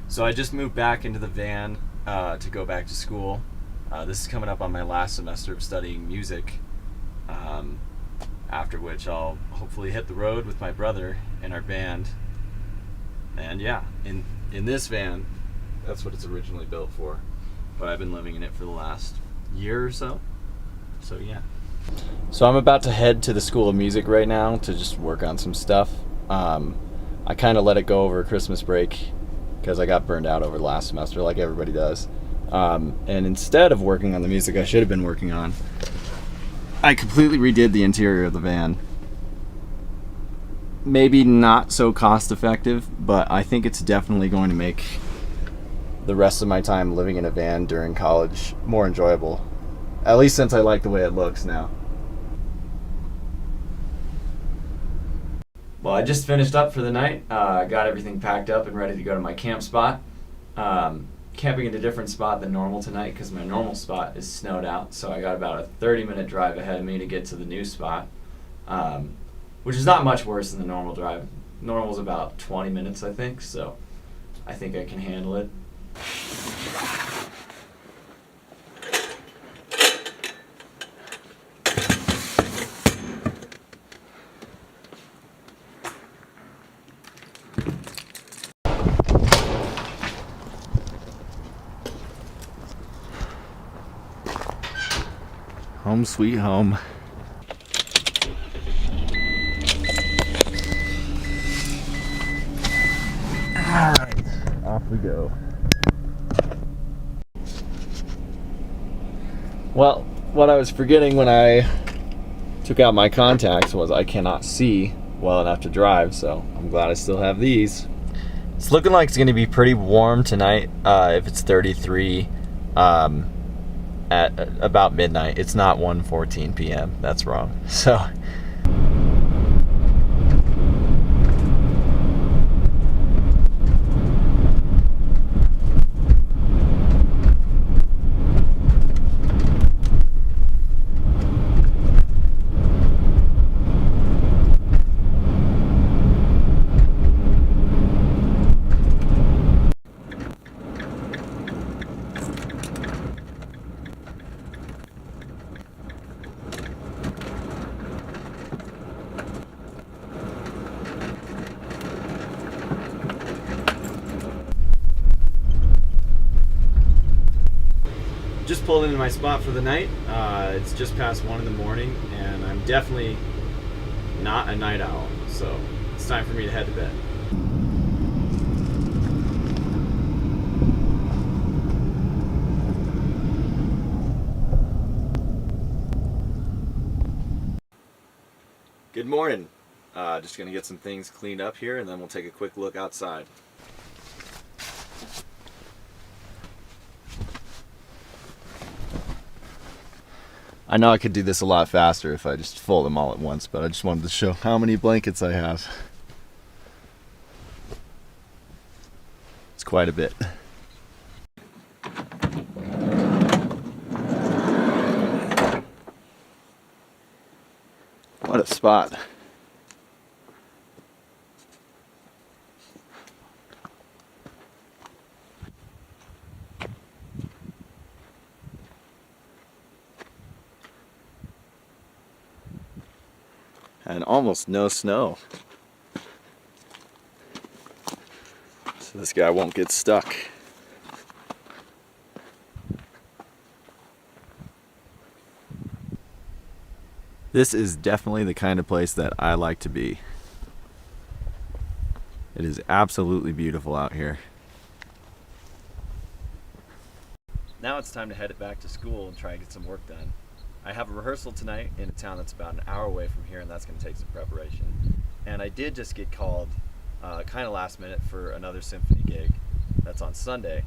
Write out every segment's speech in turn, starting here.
So I just moved back into the van to go back to school. This is coming up on my last semester of studying music, um, after which I'll hopefully hit the road with my brother and our band. And yeah, in this van, that's what it's originally built for. But I've been living in it for the last year or so. So yeah. So I'm about to head to the School of Music right now to just work on some stuff. I kind of let it go over Christmas break because I got burned out over the last semester like everybody does. And instead of working on the music I should have been working on, I completely redid the interior of the van. Maybe not so cost effective, but I think it's definitely going to make the rest of my time living in a van during college more enjoyable. At least since I like the way it looks now. Well, I just finished up for the night. Got everything packed up and ready to go to my camp spot. Camping in a different spot than normal tonight because my normal spot is snowed out. So I got about a 30-minute drive ahead of me to get to the new spot, which is not much worse than the normal drive. Normal's about 20 minutes, I think. So I think I can handle it. Home sweet home. Alright, off we go. Well, what I was forgetting when I took out my contacts was I cannot see well enough to drive, so I'm glad I still have these. It's looking like it's going to be pretty warm tonight, if it's 33 at about midnight. It's not 1:14 p.m. That's wrong. So just pulled into my spot for the night. It's just past 1 in the morning, and I'm definitely not a night owl, so it's time for me to head to bed. Good morning. Just gonna get some things cleaned up here, and then we'll take a quick look outside. I know I could do this a lot faster if I just fold them all at once, but I just wanted to show how many blankets I have. It's quite a bit. What a spot. And almost no snow. So this guy won't get stuck. This is definitely the kind of place that I like to be. It is absolutely beautiful out here. Now it's time to head back to school and try and get some work done. I have a rehearsal tonight in a town that's about an hour away from here, and that's going to take some preparation. And I did just get called kind of last minute for another symphony gig that's on Sunday.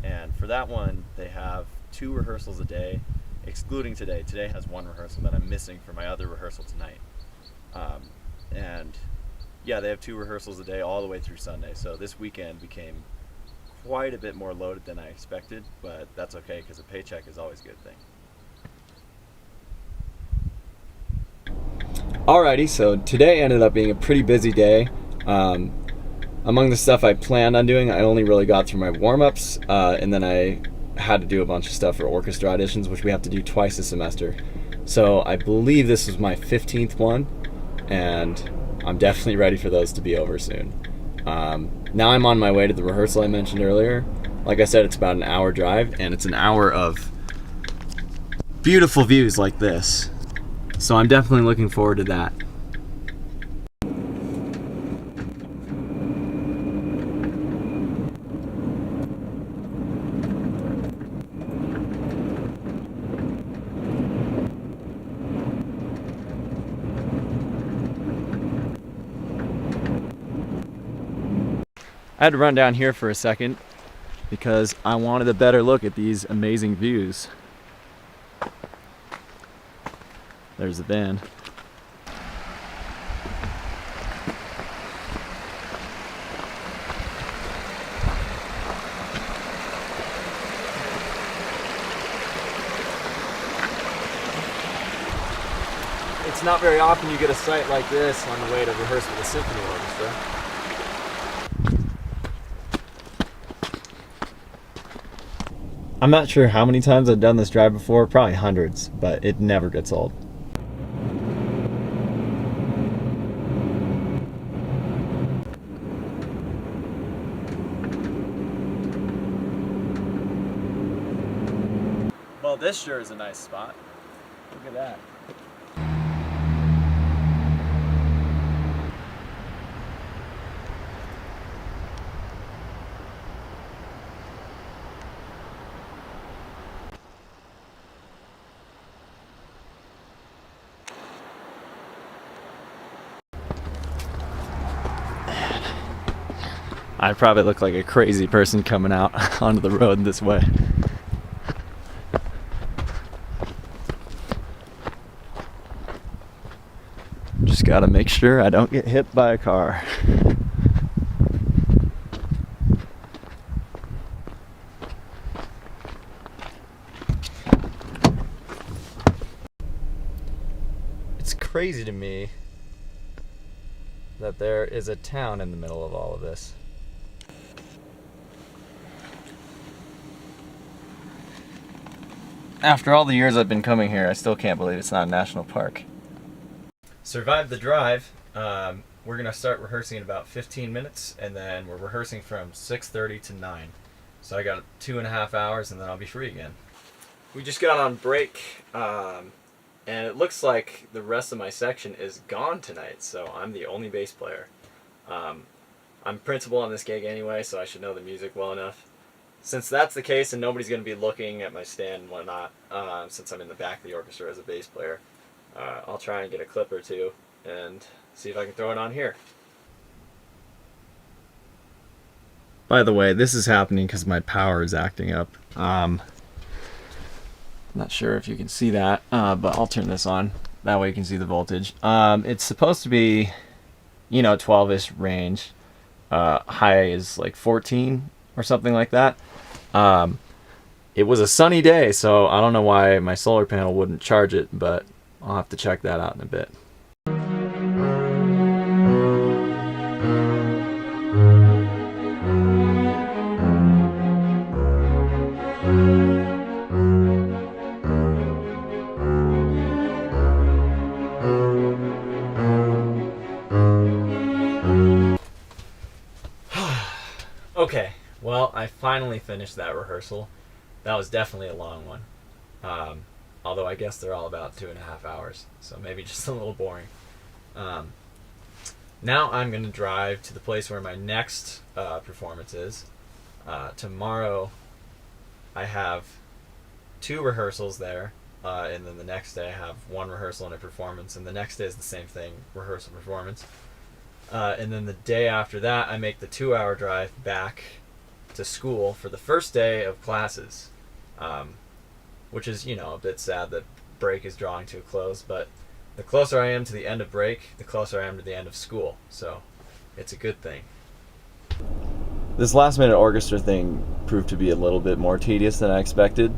And for that one, they have 2 rehearsals a day, excluding today. Today has 1 rehearsal that I'm missing for my other rehearsal tonight. And yeah, they have 2 rehearsals a day all the way through Sunday. So this weekend became quite a bit more loaded than I expected, but that's okay because a paycheck is always a good thing. Alrighty, so today ended up being a pretty busy day. Among the stuff I planned on doing, I only really got through my warm-ups, and then I had to do a bunch of stuff for orchestra auditions, which we have to do twice a semester. So I believe this was my 15th one, and I'm definitely ready for those to be over soon. Now I'm on my way to the rehearsal I mentioned earlier. Like I said, it's about an hour drive, and it's an hour of beautiful views like this. So I'm definitely looking forward to that. I had to run down here for a second because I wanted a better look at these amazing views. There's the band. It's not very often you get a sight like this on the way to rehearse with a symphony orchestra. I'm not sure how many times I've done this drive before, probably hundreds, but it never gets old. Well, this sure is a nice spot. Look at that. I probably look like a crazy person coming out onto the road this way. Just gotta make sure I don't get hit by a car. It's crazy to me that there is a town in the middle of all of this. After all the years I've been coming here, I still can't believe it's not a national park. Survived the drive. We're gonna start rehearsing in about 15 minutes, and then we're rehearsing from 6:30 to 9. So I got 2.5 hours, and then I'll be free again. We just got on break, and it looks like the rest of my section is gone tonight, so I'm the only bass player. I'm principal on this gig anyway, so I should know the music well enough. Since that's the case and nobody's going to be looking at my stand and whatnot, since I'm in the back of the orchestra as a bass player, I'll try and get a clip or two and see if I can throw it on here. By the way, this is happening because my power is acting up. Not sure if you can see that, but I'll turn this on. That way you can see the voltage. It's supposed to be, 12-ish range. High is like 14 or something like that. It was a sunny day, so I don't know why my solar panel wouldn't charge it, but I'll have to check that out in a bit. Okay, well, I finally finished that rehearsal. That was definitely a long one. Although I guess they're all about 2.5 hours, so maybe just a little boring. Now I'm going to drive to the place where my next performance is. Tomorrow I have 2 rehearsals there, and then the next day I have 1 rehearsal and a performance, and the next day is the same thing, rehearsal, performance. And then the day after that, I make the 2-hour drive back to school for the first day of classes, which is, a bit sad that break is drawing to a close, but the closer I am to the end of break, the closer I am to the end of school, so it's a good thing. This last-minute orchestra thing proved to be a little bit more tedious than I expected.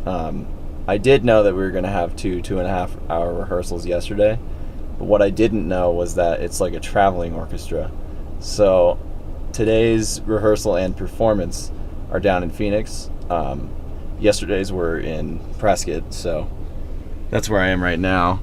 I did know that we were going to have 2.5-hour rehearsals yesterday, but what I didn't know was that it's like a traveling orchestra. So today's rehearsal and performance are down in Phoenix. Yesterday's were in Prescott, so that's where I am right now.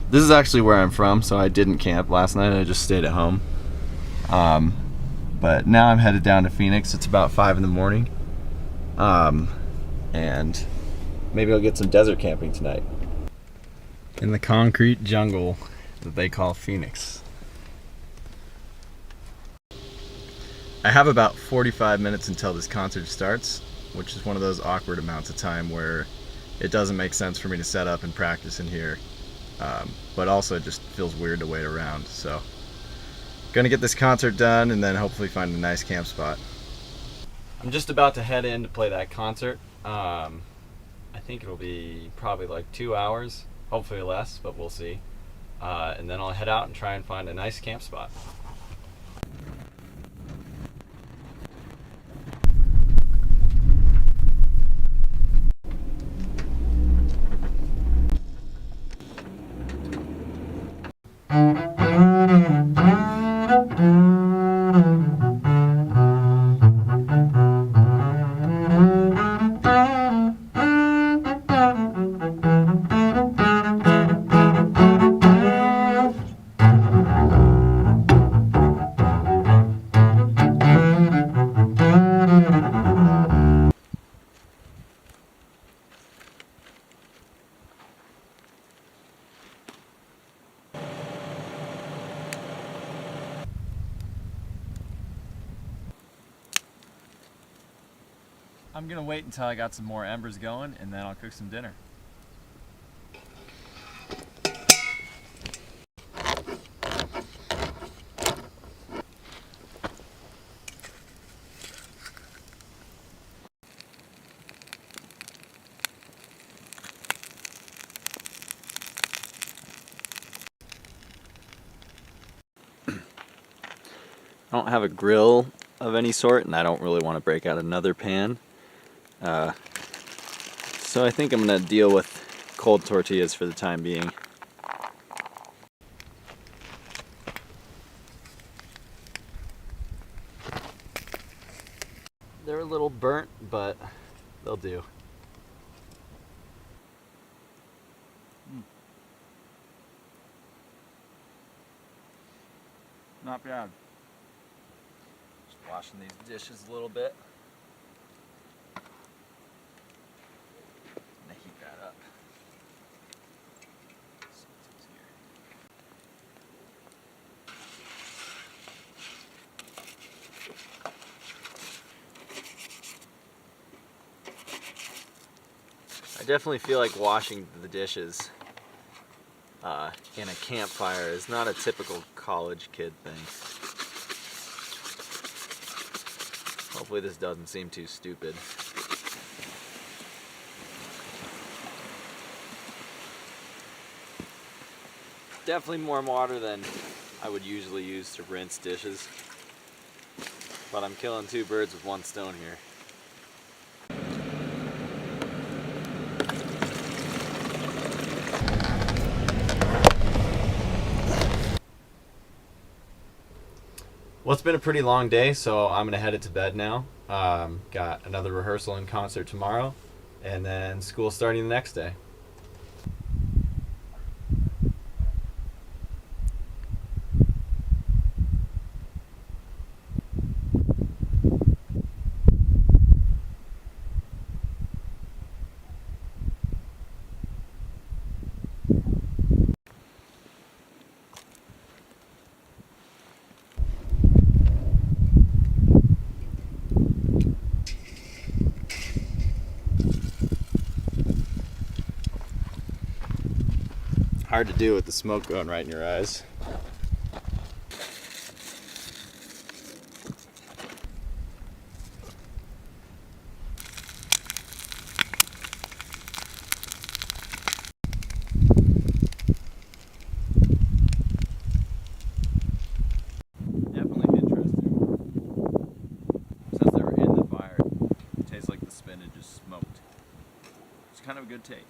This is actually where I'm from, so I didn't camp last night. I just stayed at home. But now I'm headed down to Phoenix. It's about 5 in the morning. And maybe I'll get some desert camping tonight. In the concrete jungle that they call Phoenix. I have about 45 minutes until this concert starts, which is one of those awkward amounts of time where it doesn't make sense for me to set up and practice in here, but also it just feels weird to wait around. So gonna get this concert done and then hopefully find a nice camp spot. I'm just about to head in to play that concert. I think it'll be probably like 2 hours, hopefully less, but we'll see. And then I'll head out and try and find a nice camp spot. I'm gonna wait until I got some more embers going and then I'll cook some dinner. I don't have a grill of any sort and I don't really want to break out another pan. So I think I'm going to deal with cold tortillas for the time being. They're a little burnt, but they'll do. Not bad. Just washing these dishes a little bit. And I heat that up. So it's easier. I definitely feel like washing the dishes in a campfire is not a typical college kid thing. Hopefully this doesn't seem too stupid. Definitely more water than I would usually use to rinse dishes, but I'm killing two birds with one stone here. Well, it's been a pretty long day, so I'm gonna head it to bed now. Got another rehearsal and concert tomorrow, and then school starting the next day. Hard to do with the smoke going right in your eyes. Definitely interesting. Since they were in the fire, it tastes like the spinach just smoked. It's kind of a good taste.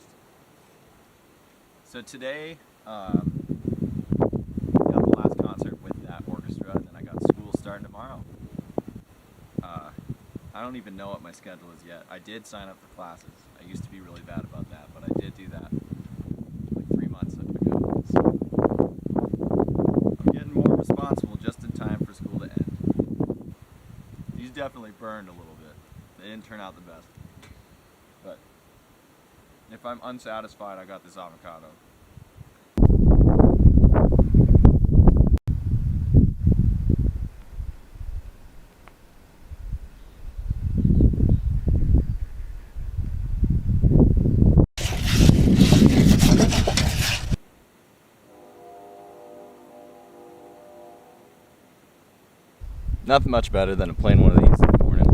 So today, got the last concert with that orchestra, and then I got school starting tomorrow. I don't even know what my schedule is yet. I did sign up for classes. I used to be really bad about that, but I did do that like 3 months ago. So I'm getting more responsible just in time for school to end. These definitely burned a little bit. They didn't turn out the best. But if I'm unsatisfied, I got this avocado. Nothing much better than a plain one of these in the morning.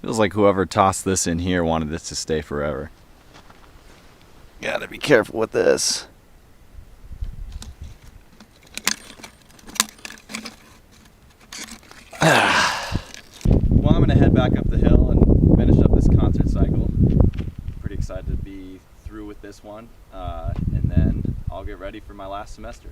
Feels like whoever tossed this in here wanted this to stay forever. Gotta be careful with this. Well, I'm gonna head back up the hill and finish up this concert cycle. Pretty excited to be through with this one, and then I'll get ready for my last semester.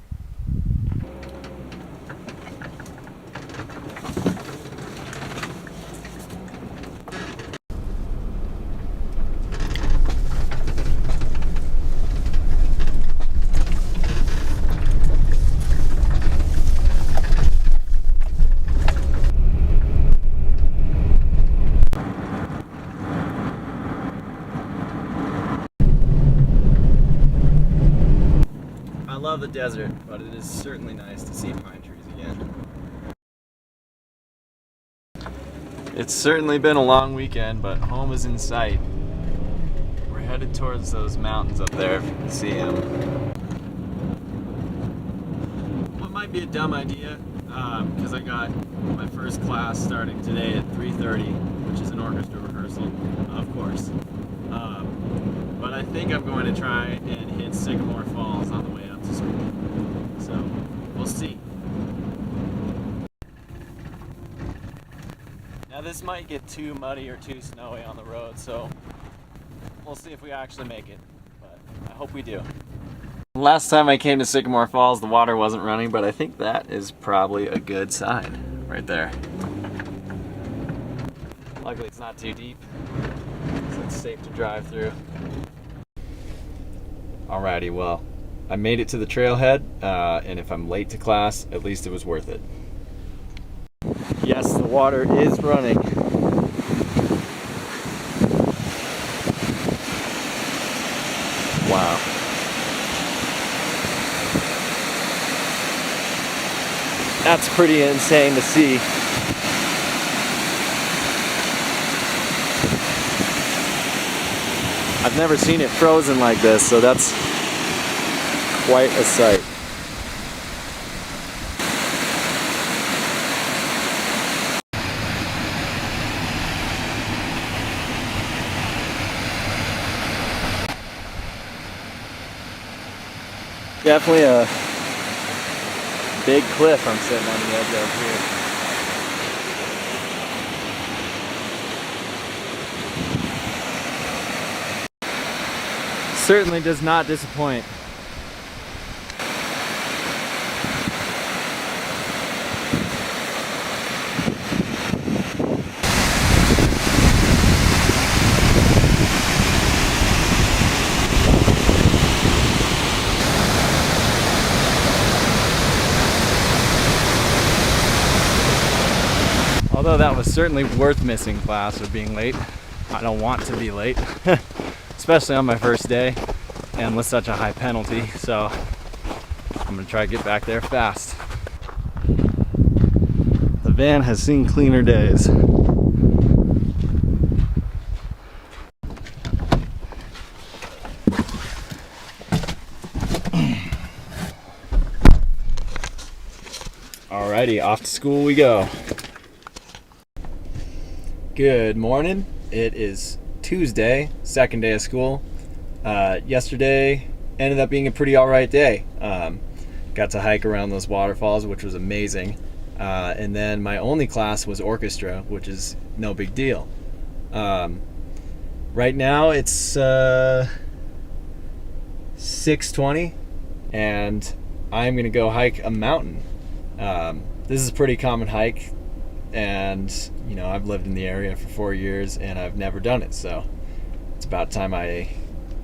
I love the desert, but it is certainly nice to see pine trees again. It's certainly been a long weekend, but home is in sight. We're headed towards those mountains up there, if you can see them. What might be a dumb idea, because I got my first class starting today at 3:30, which is an orchestra rehearsal, of course. But I think I'm going to try and hit Sycamore Falls on the way up to school. So, we'll see. Now this might get too muddy or too snowy on the road, so we'll see if we actually make it. But I hope we do. Last time I came to Sycamore Falls, the water wasn't running, but I think that is probably a good sign right there. Luckily it's not too deep, so it's safe to drive through. Alrighty, well, I made it to the trailhead, and if I'm late to class, at least it was worth it. Yes, the water is running. Wow. That's pretty insane to see. I've never seen it frozen like this, so that's quite a sight. Definitely a big cliff I'm sitting on the edge of here. Certainly does not disappoint. Although that was certainly worth missing class or being late. I don't want to be late. Especially on my first day and with such a high penalty, so I'm gonna try to get back there fast. The van has seen cleaner days. Alrighty, off to school we go. Good morning. It is Tuesday, second day of school. Yesterday ended up being a pretty alright day. Got to hike around those waterfalls, which was amazing. And then my only class was orchestra, which is no big deal. Right now it's 6:20, and I'm gonna go hike a mountain. This is a pretty common hike, and I've lived in the area for 4 years and I've never done it, so it's about time I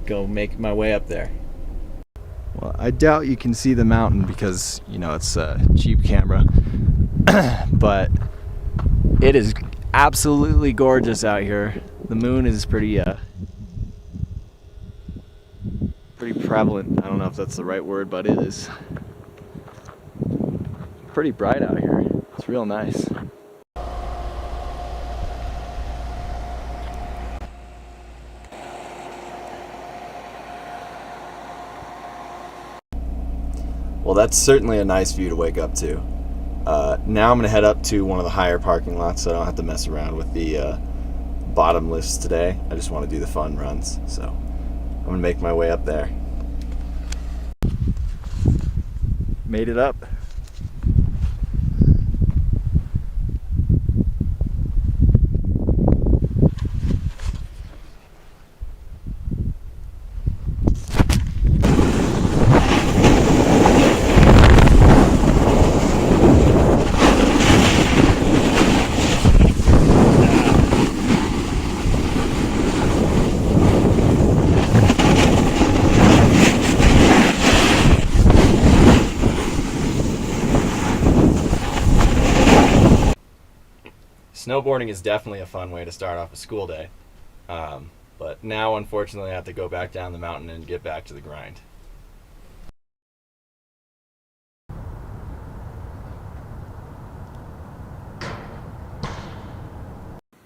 go make my way up there. Well, I doubt you can see the mountain because it's a cheap camera, but it is absolutely gorgeous out here. The moon is pretty prevalent. I don't know if that's the right word, but it is pretty bright out here. It's real nice. Well, that's certainly a nice view to wake up to. Now I'm going to head up to one of the higher parking lots so I don't have to mess around with the bottom lifts today. I just want to do the fun runs, so I'm going to make my way up there. Made it up. Snowboarding is definitely a fun way to start off a school day, but now unfortunately I have to go back down the mountain and get back to the grind.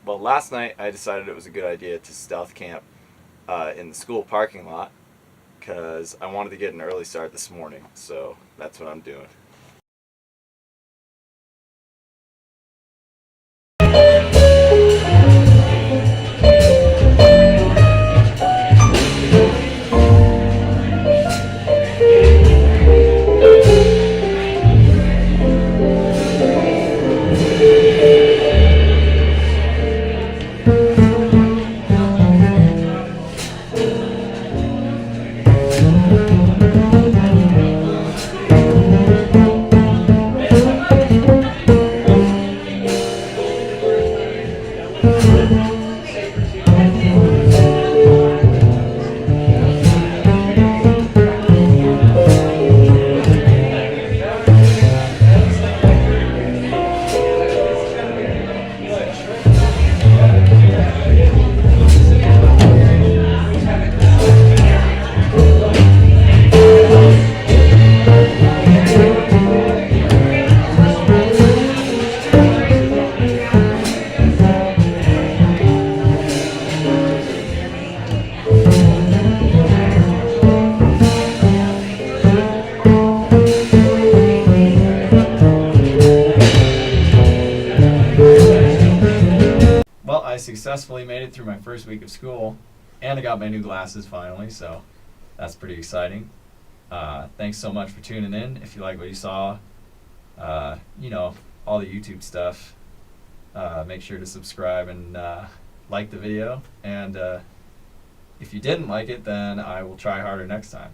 Well, last night I decided it was a good idea to stealth camp in the school parking lot because I wanted to get an early start this morning, so that's what I'm doing. Well, I successfully made it through my first week of school, and I got my new glasses finally, so that's pretty exciting. Thanks so much for tuning in. If you like what you saw, all the YouTube stuff, make sure to subscribe and like the video. And if you didn't like it, then I will try harder next time.